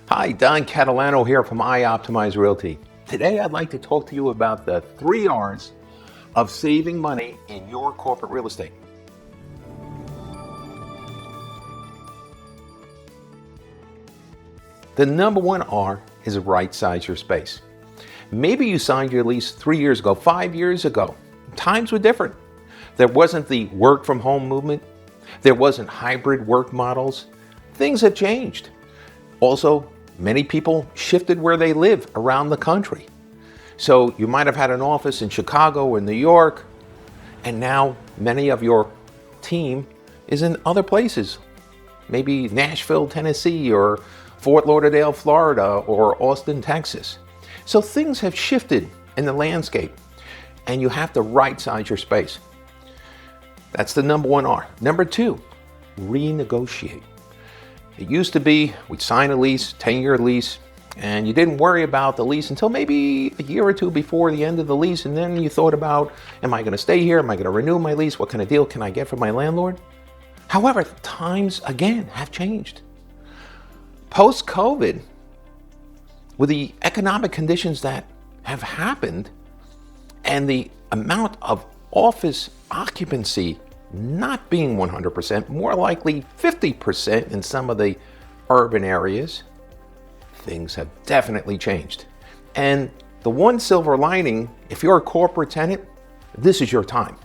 Hi, Don Catalano here from iOptimize Realty. Today I'd like to talk to you about the 3 R's of saving money in your corporate real estate. The number 1 R is right size your space. Maybe you signed your lease 3 years ago, 5 years ago. Times were different. There wasn't the work from home movement. There wasn't hybrid work models. Things have changed. Also, many people shifted where they live around the country. So you might have had an office in Chicago or New York, and now many of your team is in other places. Maybe Nashville, Tennessee, or Fort Lauderdale, Florida, or Austin, Texas. So things have shifted in the landscape, and you have to right size your space. That's the number 1 R. Number 2, renegotiate. It used to be we'd sign a lease, 10-year lease, and you didn't worry about the lease until maybe a year or two before the end of the lease, and then you thought about, am I going to stay here? Am I going to renew my lease? What kind of deal can I get from my landlord? However, times, again, have changed. Post-COVID, with the economic conditions that have happened and the amount of office occupancy not being 100%, more likely 50% in some of the urban areas, things have definitely changed. And the one silver lining, if you're a corporate tenant, this is your time.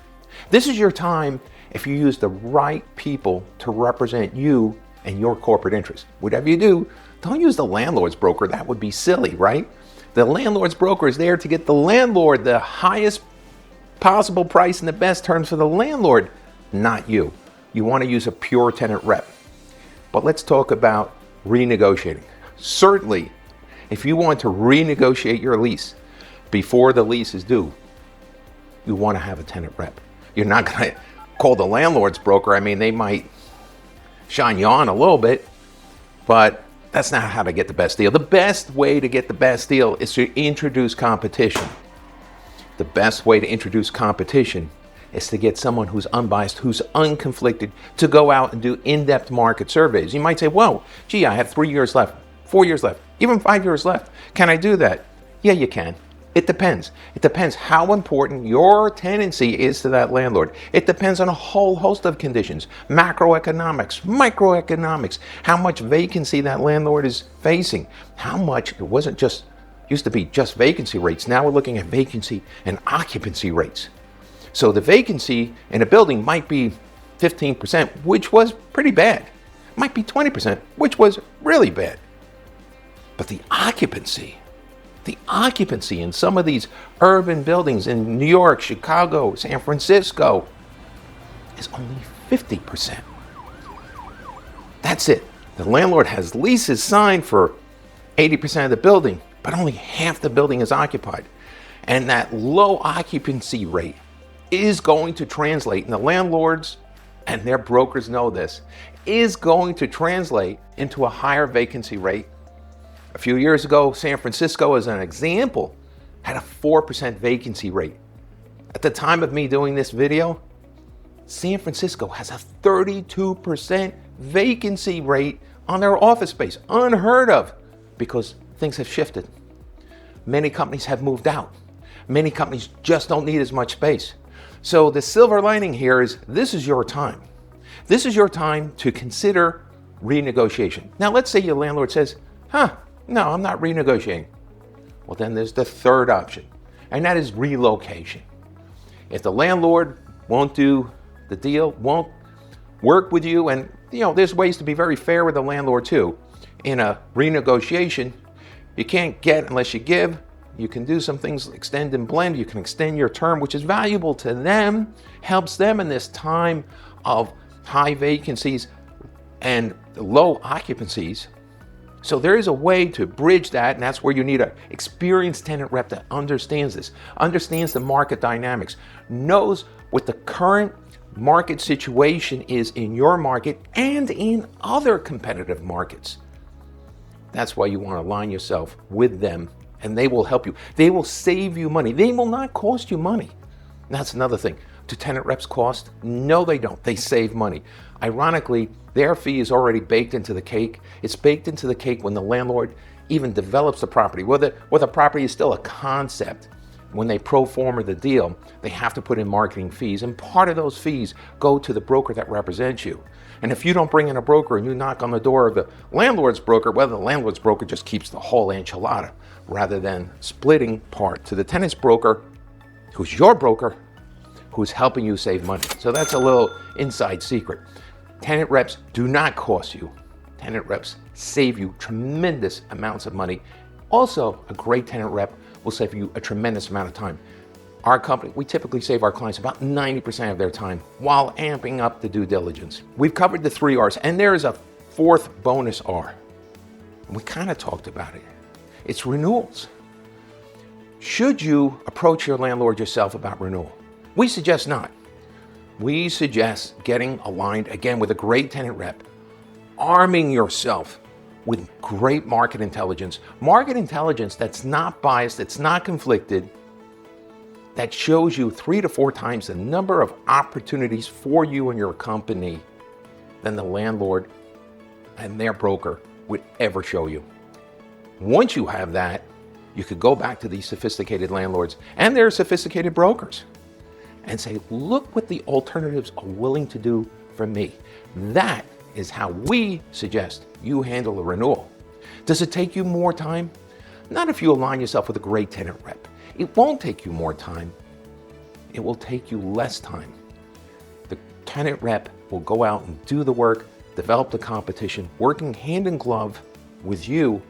This is your time if you use the right people to represent you and your corporate interests. Whatever you do, don't use the landlord's broker. That would be silly, right? The landlord's broker is there to get the landlord the highest possible price and the best terms for the landlord, not you. You want to use a pure tenant rep. But let's talk about renegotiating. Certainly, if you want to renegotiate your lease before the lease is due, you want to have a tenant rep. You're not going to call the landlord's broker. I mean, they might shine you on a little bit, but that's not how to get the best deal. The best way to get the best deal is to introduce competition. The best way to introduce competition is to get someone who's unbiased, who's unconflicted, to go out and do in-depth market surveys. You might say, whoa, gee, I have 3 years left, 4 years left, even 5 years left. Can I do that? Yeah, you can. It depends. It depends how important your tenancy is to that landlord. It depends on a whole host of conditions, macroeconomics, microeconomics, how much vacancy that landlord is facing, how much, it wasn't just, used to be just vacancy rates. Now we're looking at vacancy and occupancy rates. So the vacancy in a building might be 15%, which was pretty bad. It might be 20%, which was really bad. But the occupancy in some of these urban buildings in New York, Chicago, San Francisco is only 50%. That's it. The landlord has leases signed for 80% of the building, but only half the building is occupied. And that low occupancy rate is going to translate, and the landlords and their brokers know this, is going to translate into a higher vacancy rate. A few years ago, San Francisco, as an example, had a 4% vacancy rate. At the time of me doing this video, San Francisco has a 32% vacancy rate on their office space. Unheard of, because things have shifted. Many companies have moved out. Many companies just don't need as much space. So the silver lining here is this is your time. This is your time to consider renegotiation. Now, let's say your landlord says, no, I'm not renegotiating. Well, then there's the third option, and that is relocation. If the landlord won't do the deal, won't work with you, and there's ways to be very fair with the landlord too. In a renegotiation, you can't get unless you give. You can do some things, extend and blend. You can extend your term, which is valuable to them, helps them in this time of high vacancies and low occupancies. So there is a way to bridge that, and that's where you need an experienced tenant rep that understands this, understands the market dynamics, knows what the current market situation is in your market and in other competitive markets. That's why you want to align yourself with them, and they will help you. They will save you money. They will not cost you money. And that's another thing. Do tenant reps cost? No, they don't. They save money. Ironically, Their fee is already baked into the cake. It's baked into the cake when the landlord even develops the property. Whether the property is still a concept, when they pro forma the deal, they have to put in marketing fees, and part of those fees go to the broker that represents you. And if you don't bring in a broker and you knock on the door of the landlord's broker, well, the landlord's broker just keeps the whole enchilada rather than splitting part to the tenant's broker, who's your broker, who's helping you save money. So that's a little inside secret. Tenant reps do not cost you. Tenant reps save you tremendous amounts of money. Also, a great tenant rep will save you a tremendous amount of time. Our company, we typically save our clients about 90% of their time while amping up the due diligence. We've covered the 3 R's, and there is a 4th bonus R. We kind of talked about it. It's renewals. Should you approach your landlord yourself about renewal? We suggest not. We suggest getting aligned, again, with a great tenant rep, arming yourself with great market intelligence that's not biased, that's not conflicted, that shows you 3 to 4 times the number of opportunities for you and your company than the landlord and their broker would ever show you. Once you have that, you could go back to these sophisticated landlords and their sophisticated brokers and say, look what the alternatives are willing to do for me. That is how we suggest you handle a renewal. Does it take you more time? Not if you align yourself with a great tenant rep. It won't take you more time. It will take you less time. The tenant rep will go out and do the work, develop the competition, working hand in glove with you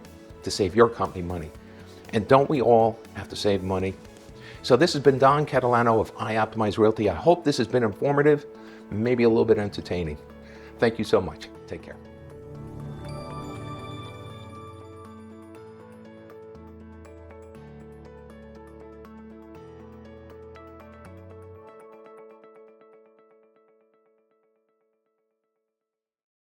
to save your company money. And don't we all have to save money? So this has been Don Catalano of iOptimize Realty. I hope this has been informative, maybe a little bit entertaining. Thank you so much. Take care.